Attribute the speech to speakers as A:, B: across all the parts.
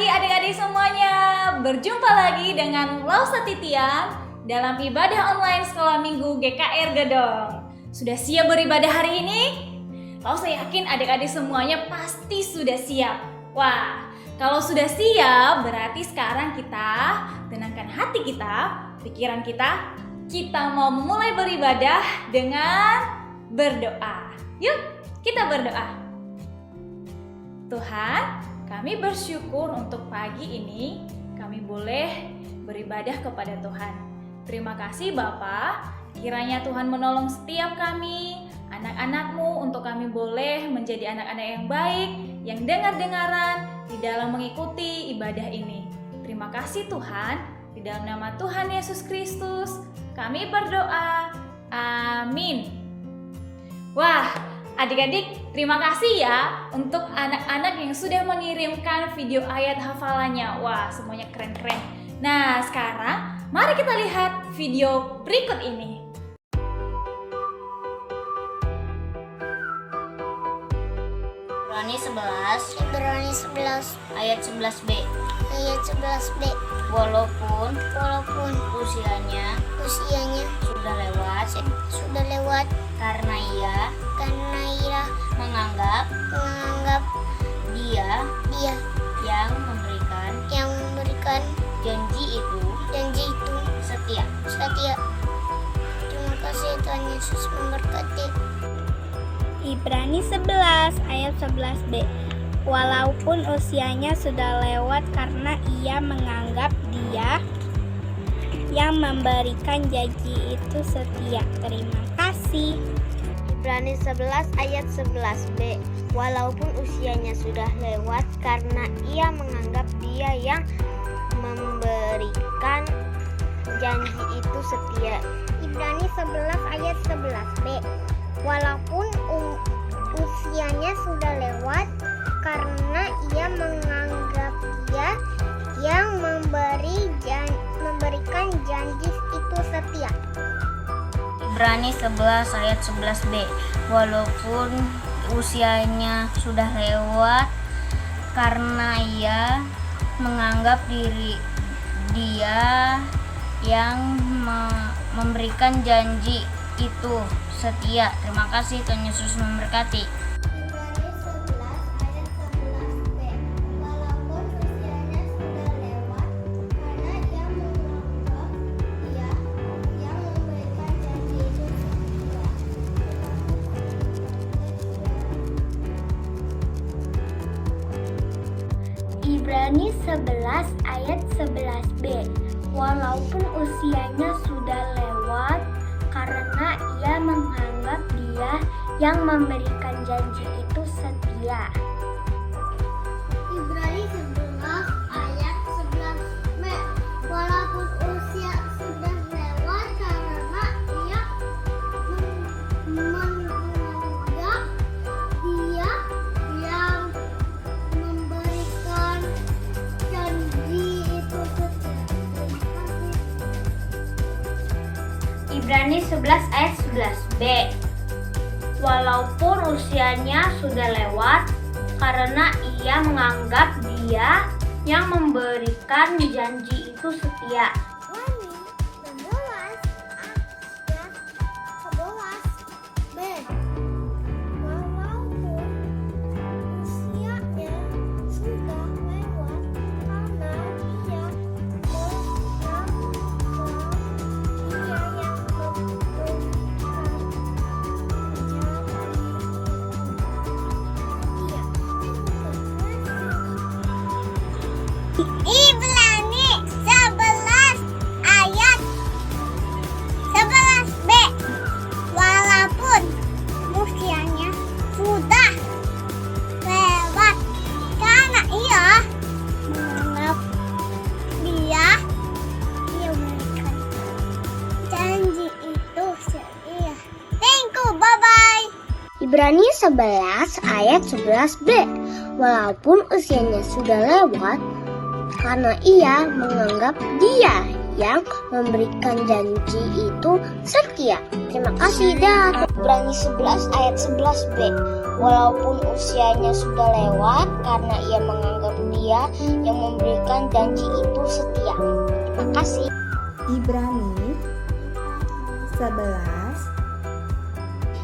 A: pagi adik-adik semuanya. Berjumpa lagi dengan Lausa Titian dalam ibadah online sekolah minggu GKR Gedong. Sudah siap beribadah hari ini? Lausa yakin adik-adik semuanya pasti sudah siap. Wah, kalau sudah siap berarti sekarang kita tenangkan hati kita, pikiran kita. Kita mau mulai beribadah dengan berdoa. Yuk, kita berdoa. Tuhan, kami bersyukur untuk pagi ini kami boleh beribadah kepada Tuhan. Terima kasih Bapa, kiranya Tuhan menolong setiap kami, anak-anak-Mu, untuk kami boleh menjadi anak-anak yang baik, yang dengar-dengaran di dalam mengikuti ibadah ini. Terima kasih Tuhan, di dalam nama Tuhan Yesus Kristus kami berdoa. Amin. Wah, adik-adik, terima kasih ya untuk anak-anak yang sudah mengirimkan video ayat hafalannya. Wah, semuanya keren-keren. Nah, sekarang mari kita lihat video berikut ini.
B: Ibrani 11 ayat 11b. Walaupun usianya sudah lewat karena ia menganggap dia yang memberikan janji itu setia.
C: Terima kasih Tuhan Yesus memberkati.
D: Ibrani 11 ayat 11b. Walaupun usianya sudah lewat karena ia menganggap dia yang memberikan janji itu setia. Terima kasih.
C: Ibrani 11 ayat 11b. Walaupun usianya sudah lewat karena ia menganggap dia yang memberikan janji itu setia. Ibrani 11 ayat 11b. Walaupun usianya sudah lewat karena ia menganggap dia yang memberikan janji itu setia.
B: Ibrani 11 ayat 11b. Walaupun usianya sudah lewat karena ia menganggap dia yang memberikan janji itu setia. Terima kasih, Tuhan Yesus memberkati.
D: Ibrani 11 ayat 11b. Walaupun usianya sudah lewat karena ia menganggap dia yang memberikan janji itu setia.
C: Ibrani 11 ayat 11b. Walaupun usia sudah lewat karena ia menganggap dia yang memberikan janji itu setia.
D: Ibrani 11 ayat 11b. Walaupun usianya sudah lewat karena ia menganggap dia yang memberikan janji itu setia.
C: Ibrani 11 ayat 11b. Walaupun usianya sudah lewat karena ia menganggap dia yang memberikan janji itu setia. Thank you, bye-bye. Ibrani 11 ayat 11b. Walaupun usianya sudah lewat karena ia menganggap dia yang memberikan janji itu setia. Terima kasih dah. Ibrani 11 ayat 11b. Walaupun usianya sudah lewat karena ia menganggap dia Dia yang memberikan janji itu setia. Terima kasih.
E: Ibrani 11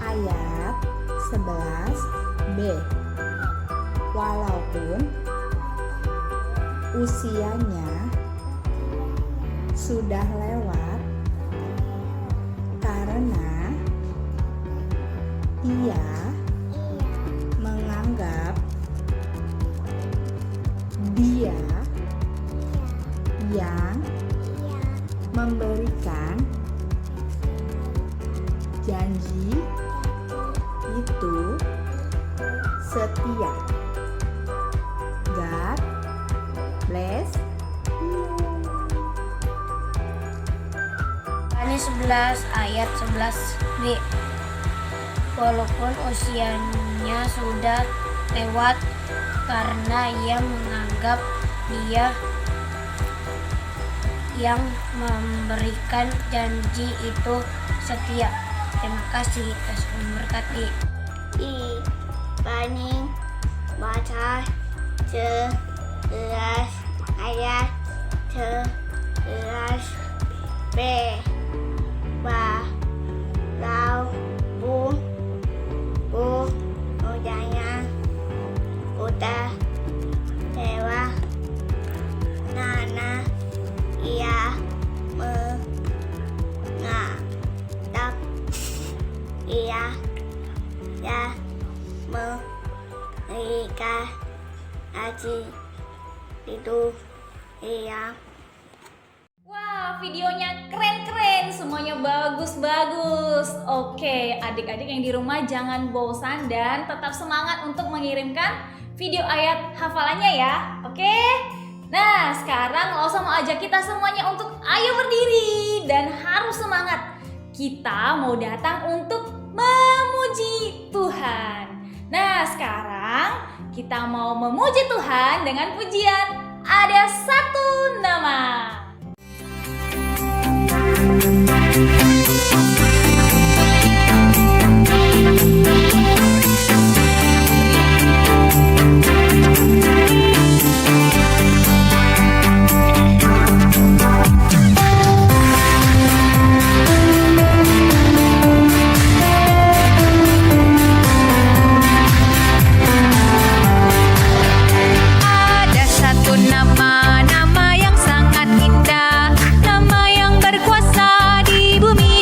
E: ayat 11b. Walaupun usianya sudah lewat karena ia menganggap Dia yang memberikan janji itu setia. God bless you.
B: Ibrani 11 ayat 11b. Walaupun usianya sudah lewat karena ia menganggap Dia yang memberikan janji itu setia. Terima kasih. Yesus memberkati.
C: Ibrani baca 11 ayat 11b. Walaupun usianya udah lewat karena ia menganggap Ia yang memberikan janji itu yang.
A: Wah, videonya keren-keren, semuanya bagus-bagus. Oke, adik-adik yang di rumah jangan bosan dan tetap semangat untuk mengirimkan video ayat hafalannya ya. Oke? Nah, sekarang Losa mau ajak kita semuanya untuk ayo berdiri dan harus semangat. Kita mau datang untuk memuji Tuhan. Nah, sekarang kita mau memuji Tuhan dengan pujian Ada Satu Nama.
F: Ada satu nama, nama yang sangat indah, nama yang berkuasa di bumi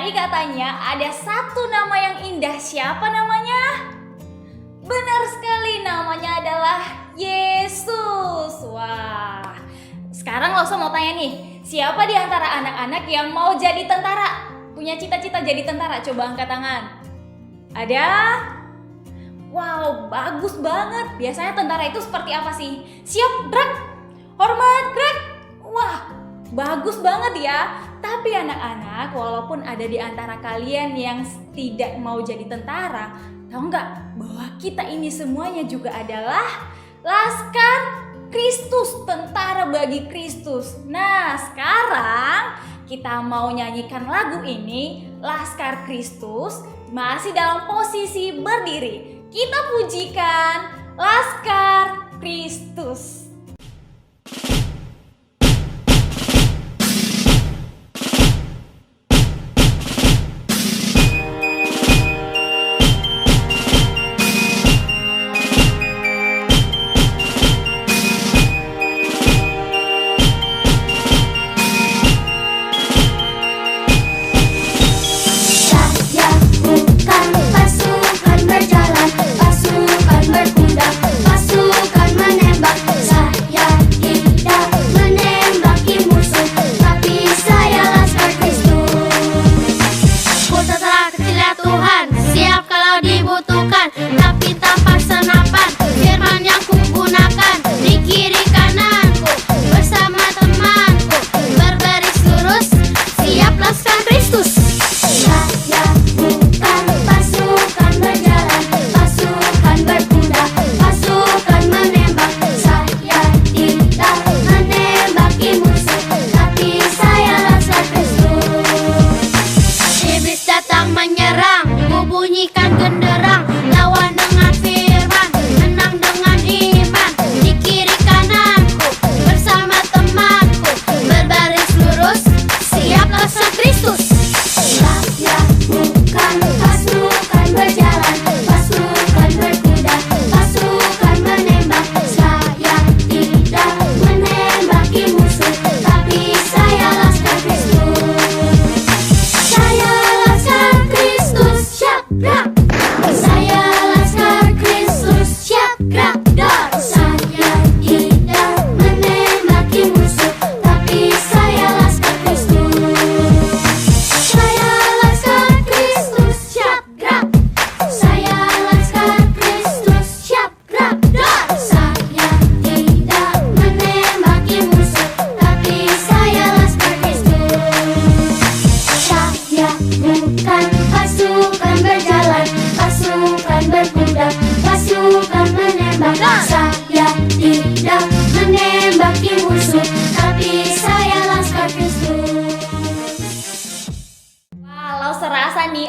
A: Tadi katanya ada satu nama yang indah. Siapa namanya? Benar sekali, namanya adalah Yesus. Wah, sekarang Loso mau tanya nih, siapa di antara anak-anak yang mau jadi tentara? Punya cita-cita jadi tentara? Coba angkat tangan. Ada? Wow, bagus banget. Biasanya tentara itu seperti apa sih? Siap, gerak. Hormat, gerak. Wah, bagus banget ya. Tapi anak-anak, walaupun ada di antara kalian yang tidak mau jadi tentara, tahu nggak bahwa kita ini semuanya juga adalah Laskar Kristus, tentara bagi Kristus. Nah, sekarang kita mau nyanyikan lagu ini, Laskar Kristus, masih dalam posisi berdiri. Kita pujikan Laskar Kristus.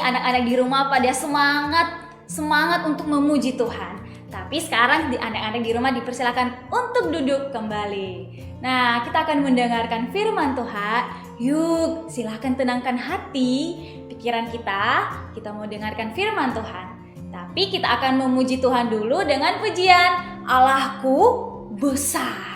A: Anak-anak di rumah pada semangat untuk memuji Tuhan. Tapi sekarang anak-anak di rumah dipersilakan untuk duduk kembali. Nah, kita akan mendengarkan firman Tuhan. Yuk, silakan tenangkan hati, pikiran kita. Kita mau dengarkan firman Tuhan. Tapi kita akan memuji Tuhan dulu dengan pujian Allahku besar.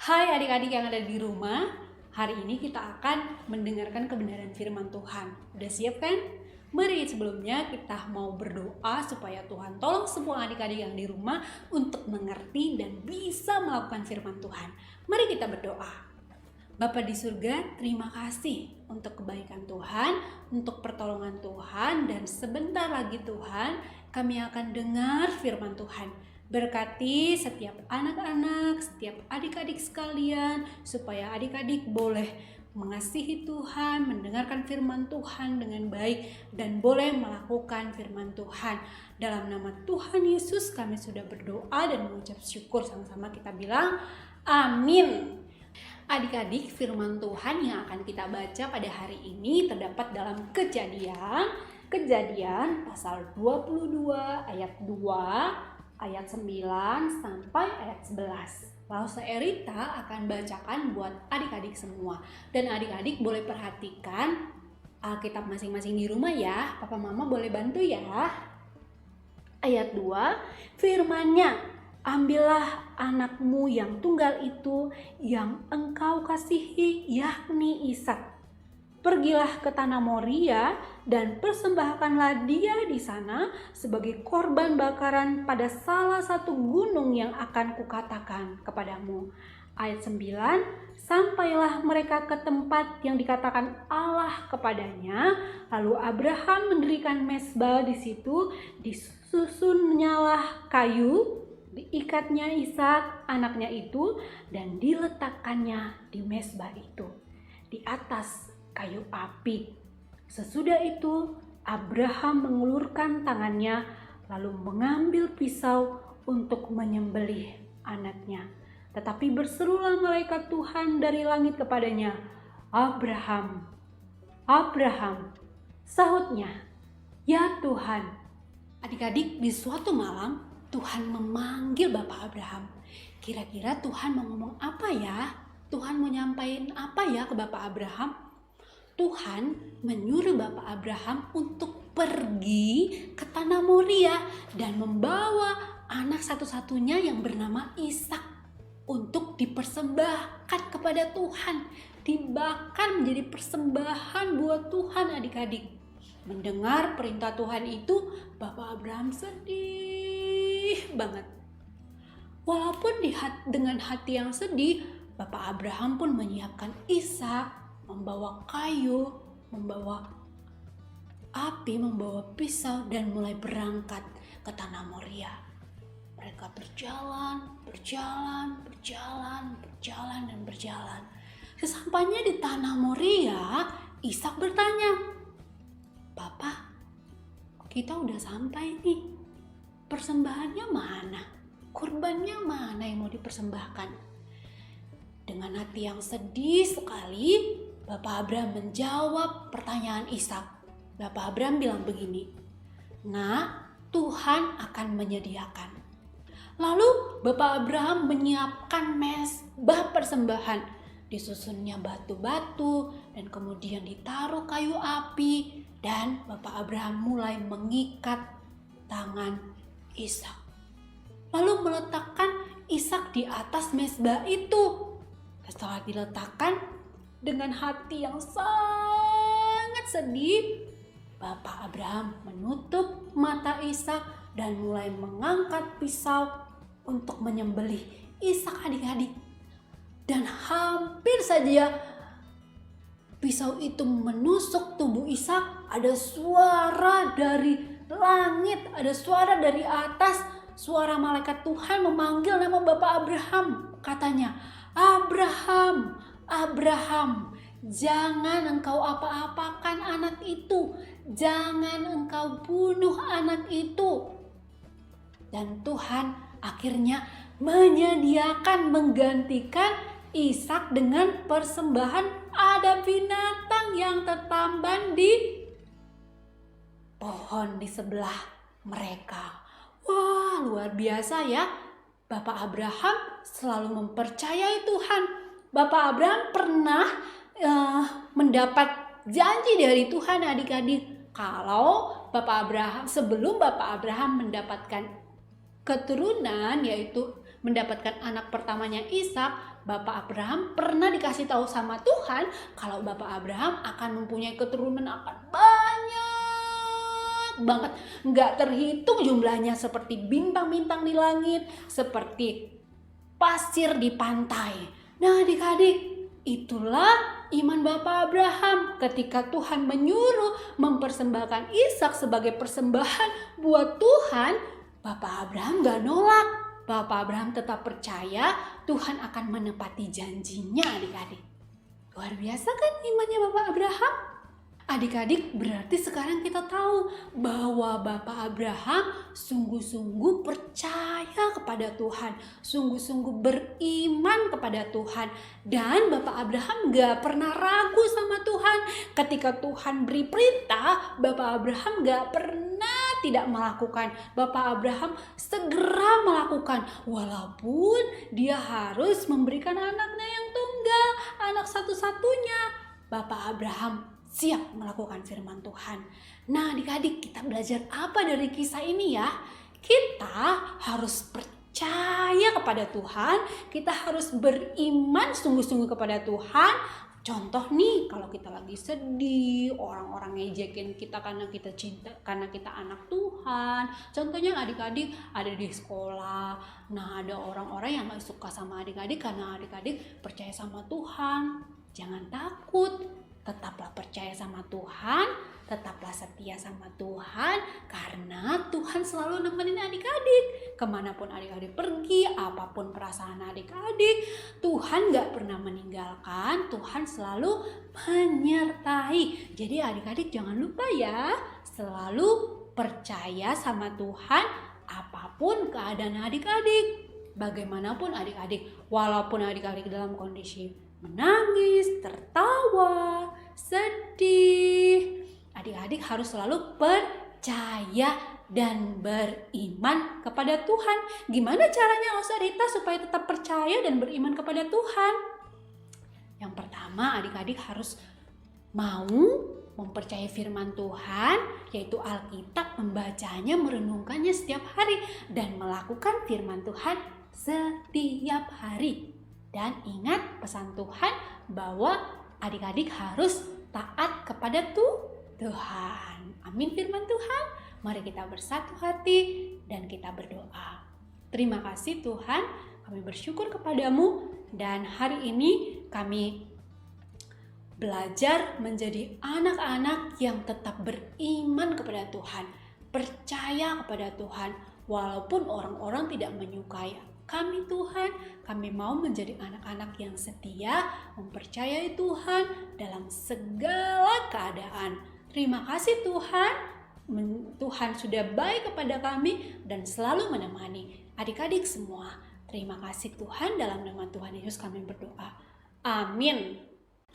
G: Hai adik-adik yang ada di rumah, hari ini kita akan mendengarkan kebenaran firman Tuhan. Udah siap kan? Mari sebelumnya kita mau berdoa supaya Tuhan tolong semua adik-adik yang di rumah untuk mengerti dan bisa melakukan firman Tuhan. Mari kita berdoa. Bapa di surga, terima kasih untuk kebaikan Tuhan, untuk pertolongan Tuhan, dan sebentar lagi Tuhan kami akan dengar firman Tuhan. Berkati setiap anak-anak, setiap adik-adik sekalian, supaya adik-adik boleh mengasihi Tuhan, mendengarkan firman Tuhan dengan baik, dan boleh melakukan firman Tuhan. Dalam nama Tuhan Yesus kami sudah berdoa dan mengucap syukur, sama-sama kita bilang amin. Adik-adik, firman Tuhan yang akan kita baca pada hari ini terdapat dalam Kejadian pasal 22 ayat 2, ayat 9 sampai ayat 11. Lalu saya Rita akan bacakan buat adik-adik semua. Dan adik-adik boleh perhatikan Alkitab masing-masing di rumah ya. Papa mama boleh bantu ya. Ayat 2, firman-Nya, ambillah anakmu yang tunggal itu yang engkau kasihi, yakni Ishak. Pergilah ke tanah Moria dan persembahkanlah dia di sana sebagai korban bakaran pada salah satu gunung yang akan kukatakan kepadamu. Ayat 9, sampailah mereka ke tempat yang dikatakan Allah kepadanya. Lalu Abraham mendirikan mezbah di situ, disusunnyalah kayu, diikatnya Ishak anaknya itu, dan diletakkannya di mezbah itu di atas kayu api. Sesudah itu Abraham mengulurkan tangannya lalu mengambil pisau untuk menyembelih anaknya. Tetapi berserulah malaikat Tuhan dari langit kepadanya, Abraham, Abraham. Sahutnya, ya Tuhan. Adik-adik, di suatu malam Tuhan memanggil Bapak Abraham. Kira-kira Tuhan mau ngomong apa ya? Tuhan mau nyampaikan apa ya ke Bapak Abraham? Tuhan menyuruh Bapak Abraham untuk pergi ke tanah Moria dan membawa anak satu-satunya yang bernama Ishak untuk dipersembahkan kepada Tuhan, dibakar menjadi persembahan buat Tuhan. Adik-adik, mendengar perintah Tuhan itu, Bapak Abraham sedih banget. Walaupun dengan hati yang sedih, Bapak Abraham pun menyiapkan Ishak, membawa kayu, membawa api, membawa pisau, dan mulai berangkat ke tanah Moria. Mereka berjalan, dan berjalan. Sesampainya di tanah Moria, Ishak bertanya, Bapak, kita udah sampai nih. Persembahannya mana? Kurbannya mana yang mau dipersembahkan? Dengan hati yang sedih sekali, Bapak Abraham menjawab pertanyaan Ishak. Bapak Abraham bilang begini, Nak, Tuhan akan menyediakan. Lalu Bapak Abraham menyiapkan mezbah persembahan. Disusunnya batu-batu dan kemudian ditaruh kayu api. Dan Bapak Abraham mulai mengikat tangan Ishak. Lalu meletakkan Ishak di atas mezbah itu. Setelah diletakkan, dengan hati yang sangat sedih, Bapak Abraham menutup mata Ishak dan mulai mengangkat pisau untuk menyembelih Ishak, adik-adik. Dan hampir saja pisau itu menusuk tubuh Ishak, ada suara dari langit, ada suara dari atas, suara malaikat Tuhan memanggil nama Bapak Abraham. Katanya, Abraham, Abraham, jangan engkau apa-apakan anak itu, jangan engkau bunuh anak itu. Dan Tuhan akhirnya menyediakan, menggantikan Ishak dengan persembahan ada binatang yang tertamban di pohon di sebelah mereka. Wah, luar biasa ya. Bapak Abraham selalu mempercayai Tuhan. Bapak Abraham pernah mendapat janji dari Tuhan, adik-adik. Kalau sebelum Bapak Abraham mendapatkan keturunan, yaitu mendapatkan anak pertamanya Ishak, Bapak Abraham pernah dikasih tahu sama Tuhan kalau Bapak Abraham akan mempunyai keturunan akan banyak banget, nggak terhitung jumlahnya, seperti bintang-bintang di langit, seperti pasir di pantai. Nah adik-adik, itulah iman Bapak Abraham ketika Tuhan menyuruh mempersembahkan Ishak sebagai persembahan buat Tuhan. Bapak Abraham gak nolak. Bapak Abraham tetap percaya Tuhan akan menepati janjinya adik-adik. Luar biasa kan imannya Bapak Abraham? Adik-adik, berarti sekarang kita tahu bahwa Bapak Abraham sungguh-sungguh percaya kepada Tuhan, sungguh-sungguh beriman kepada Tuhan. Dan Bapak Abraham gak pernah ragu sama Tuhan. Ketika Tuhan beri perintah, Bapak Abraham gak pernah tidak melakukan. Bapak Abraham segera melakukan, walaupun dia harus memberikan anaknya yang tunggal, anak satu-satunya. Bapak Abraham siap melakukan firman Tuhan. Nah adik-adik, kita belajar apa dari kisah ini ya? Kita harus percaya kepada Tuhan, kita harus beriman sungguh-sungguh kepada Tuhan. Contoh nih, kalau kita lagi sedih, orang-orang ngejekin kita karena kita cinta, karena kita anak Tuhan. Contohnya adik-adik ada di sekolah. Nah ada orang-orang yang gak suka sama adik-adik karena adik-adik percaya sama Tuhan. Jangan takut, tetaplah percaya sama Tuhan, tetaplah setia sama Tuhan, karena Tuhan selalu nemenin adik-adik. Kemanapun adik-adik pergi, apapun perasaan adik-adik, Tuhan gak pernah meninggalkan, Tuhan selalu menyertai. Jadi adik-adik jangan lupa ya, selalu percaya sama Tuhan apapun keadaan adik-adik. Bagaimanapun adik-adik, walaupun adik-adik dalam kondisi menangis, tertawa, sedih, adik-adik harus selalu percaya dan beriman kepada Tuhan. Gimana caranya Rita supaya tetap percaya dan beriman kepada Tuhan? Yang pertama, adik-adik harus mau mempercayai firman Tuhan, yaitu Alkitab, membacanya, merenungkannya setiap hari, dan melakukan firman Tuhan setiap hari. Dan ingat pesan Tuhan bahwa adik-adik harus taat kepada Tuhan. Amin firman Tuhan. Mari kita bersatu hati dan kita berdoa. Terima kasih Tuhan, kami bersyukur kepadamu, dan hari ini kami belajar menjadi anak-anak yang tetap beriman kepada Tuhan, percaya kepada Tuhan, walaupun orang-orang tidak menyukai kami Tuhan. Kami mau menjadi anak-anak yang setia, mempercayai Tuhan dalam segala keadaan. Terima kasih Tuhan, Tuhan sudah baik kepada kami dan selalu menemani adik-adik semua. Terima kasih Tuhan, dalam nama Tuhan Yesus kami berdoa. Amin.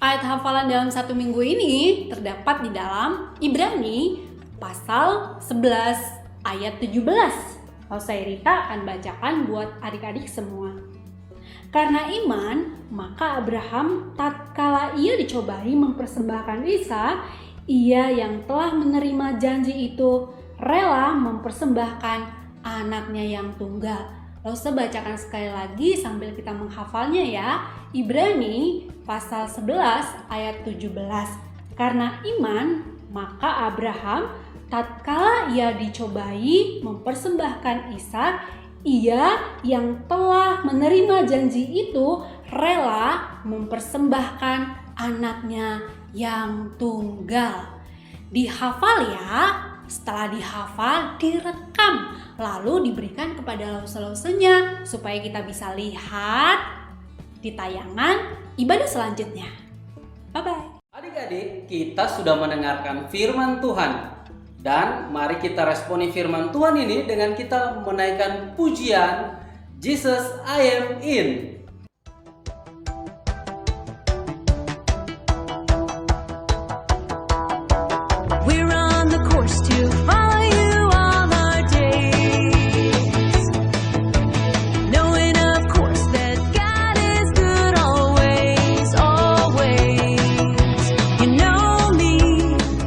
G: Ayat hafalan dalam satu minggu ini terdapat di dalam Ibrani pasal 11 ayat 17. Rita akan bacakan buat adik-adik semua. Karena iman, maka Abraham tatkala ia dicobai mempersembahkan Ishak, ia yang telah menerima janji itu rela mempersembahkan anaknya yang tunggal. Lalu saya bacakan sekali lagi sambil kita menghafalnya ya. Ibrani pasal 11 ayat 17. Karena iman, maka Abraham tatkala ia dicobai mempersembahkan Ishak, ia yang telah menerima janji itu rela mempersembahkan anaknya yang tunggal. Dihafal ya, setelah dihafal direkam, lalu diberikan kepada lause-lausenya supaya kita bisa lihat di tayangan ibadah selanjutnya. Bye-bye.
H: Adik-adik, kita sudah mendengarkan firman Tuhan. Dan mari kita responi firman Tuhan ini dengan kita menaikkan pujian Jesus I Am In.
F: We're on the course to follow you all our days, knowing of course that God is good always, always. You know me,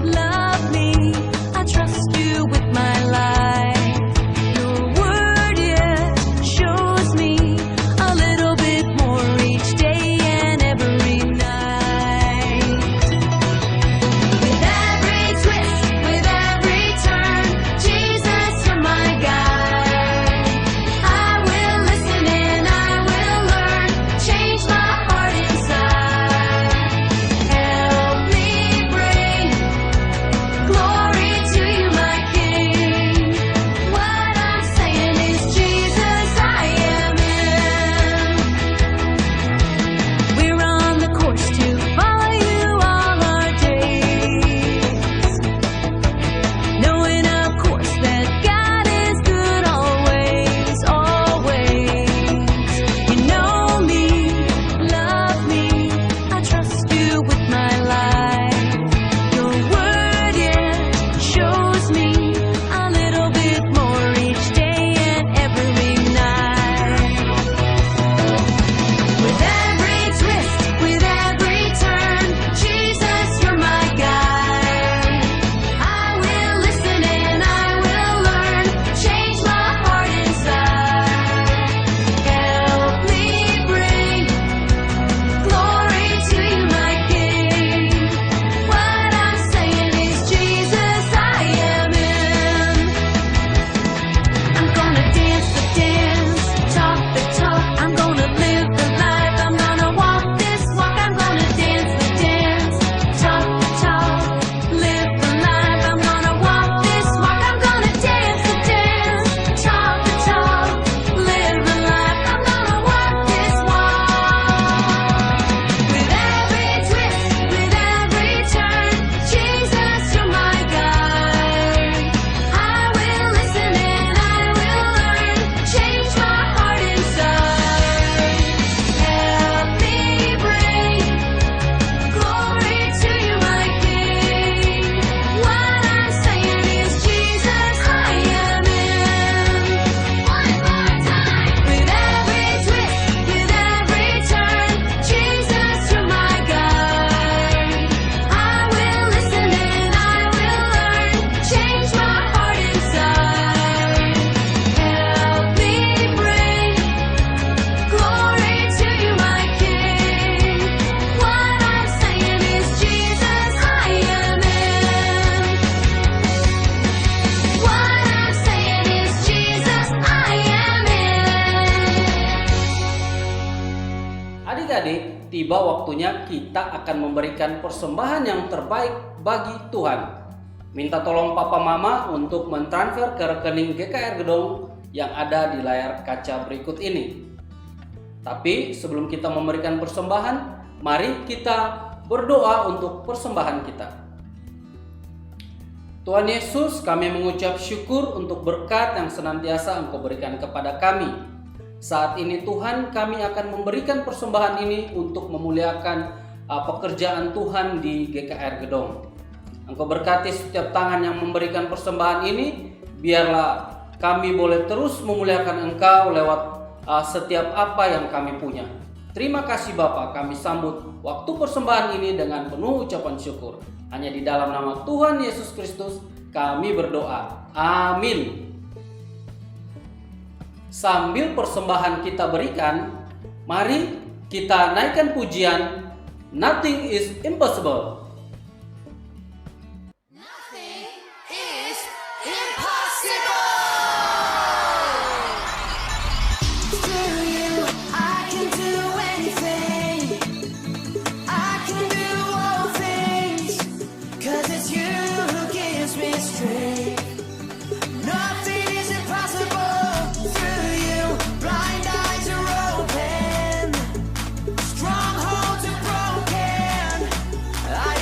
F: love me, I trust you with my life. Your word, yeah, shows me a little bit
H: Adik-adik, tiba waktunya kita akan memberikan persembahan yang terbaik bagi Tuhan. Minta tolong Papa Mama untuk mentransfer ke rekening GKR Gedong yang ada di layar kaca berikut ini. Tapi sebelum kita memberikan persembahan, mari kita berdoa untuk persembahan kita. Tuhan Yesus, kami mengucap syukur untuk berkat yang senantiasa Engkau berikan kepada kami. Saat ini Tuhan, kami akan memberikan persembahan ini untuk memuliakan pekerjaan Tuhan di GKR Gedong. Engkau berkati setiap tangan yang memberikan persembahan ini, biarlah kami boleh terus memuliakan Engkau lewat setiap apa yang kami punya. Terima kasih Bapa, kami sambut waktu persembahan ini dengan penuh ucapan syukur. Hanya di dalam nama Tuhan Yesus Kristus kami berdoa. Amin. Sambil persembahan kita berikan, mari kita naikkan pujian Nothing is Impossible.
F: Strongholds are broken. I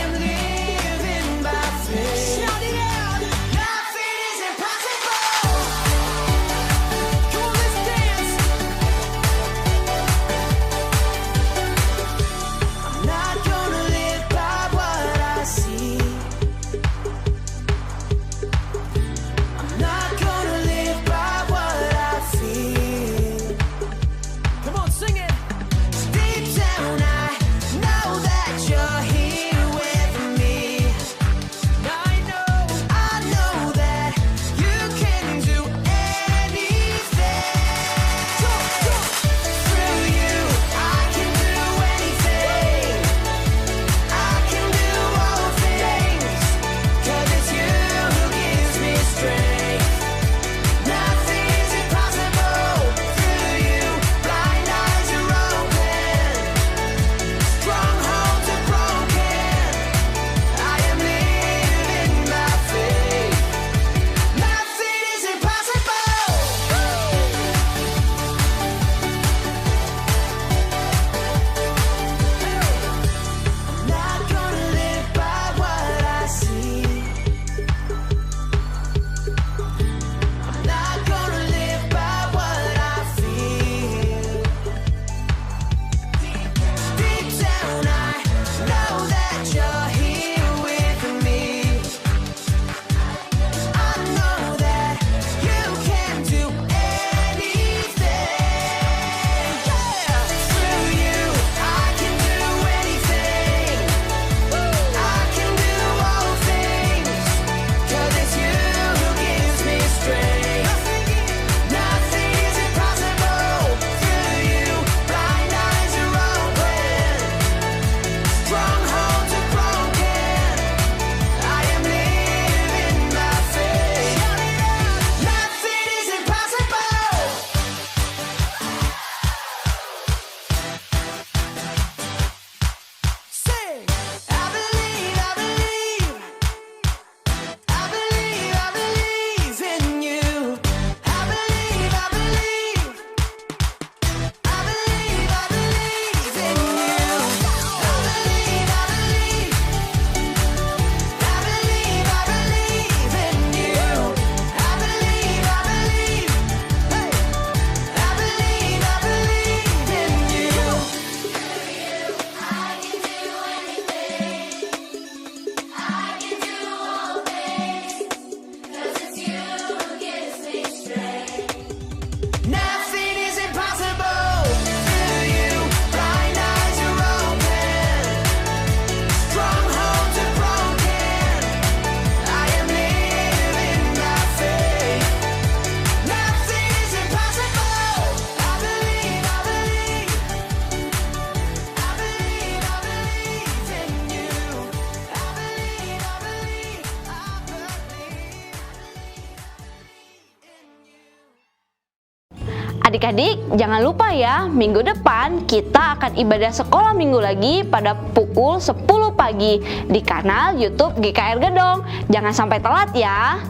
I: Adik-adik, jangan lupa ya, minggu depan kita akan ibadah sekolah minggu lagi pada pukul 10 pagi di kanal YouTube GKR Gedong. Jangan sampai telat ya.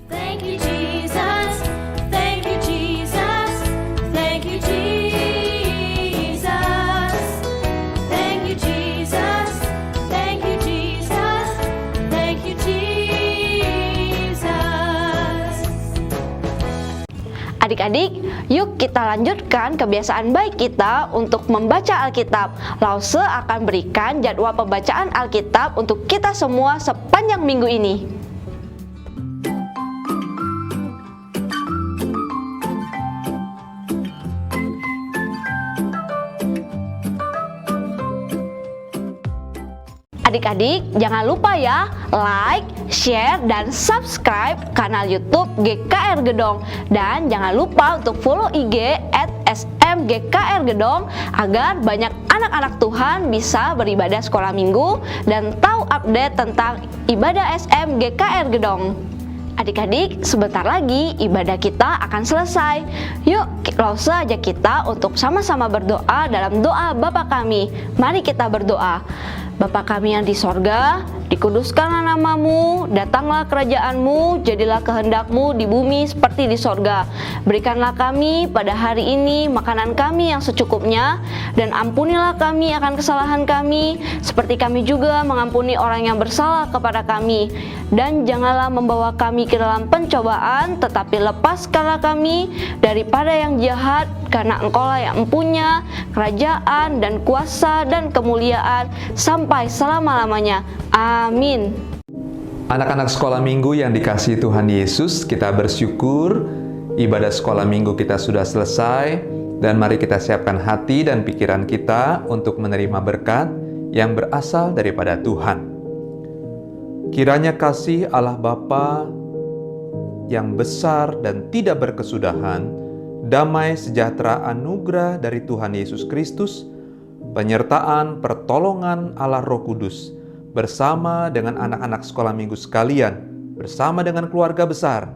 F: Thank you, Jesus. Thank you, Jesus. Thank you, Jesus. Thank you, Jesus. Thank you, Jesus. Thank you, Jesus.
I: Adik-adik, yuk kita lanjutkan kebiasaan baik kita untuk membaca Alkitab. Lause akan berikan jadwal pembacaan Alkitab untuk kita semua sepanjang minggu ini. Adik-adik, jangan lupa ya, like, share, dan subscribe kanal YouTube GKR Gedong. Dan jangan lupa untuk follow IG @smgkrgedong agar banyak anak-anak Tuhan bisa beribadah sekolah minggu dan tahu update tentang ibadah SM GKR Gedong. Adik-adik, sebentar lagi ibadah kita akan selesai. Yuk, lause aja kita untuk sama-sama berdoa dalam doa Bapa kami. Mari kita berdoa. Bapa kami yang di sorga, dikuduskanlah namamu, datanglah kerajaanmu, jadilah kehendakmu di bumi seperti di sorga. Berikanlah kami pada hari ini makanan kami yang secukupnya, dan ampunilah kami akan kesalahan kami, seperti kami juga mengampuni orang yang bersalah kepada kami. Dan janganlah membawa kami ke dalam pencobaan, tetapi lepaskanlah kami daripada yang jahat, karena Engkaulah yang mempunyai kerajaan dan kuasa dan kemuliaan sampai selama-lamanya. Amin.
J: Anak-anak sekolah minggu yang dikasihi Tuhan Yesus, kita bersyukur ibadah sekolah minggu kita sudah selesai, dan mari kita siapkan hati dan pikiran kita untuk menerima berkat yang berasal daripada Tuhan. Kiranya kasih Allah Bapa yang besar dan tidak berkesudahan, damai sejahtera anugerah dari Tuhan Yesus Kristus, penyertaan pertolongan Allah Roh Kudus, bersama dengan anak-anak sekolah minggu sekalian, bersama dengan keluarga besar,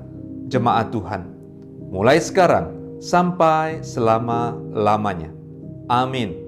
J: jemaat Tuhan, mulai sekarang sampai selama-lamanya. Amin.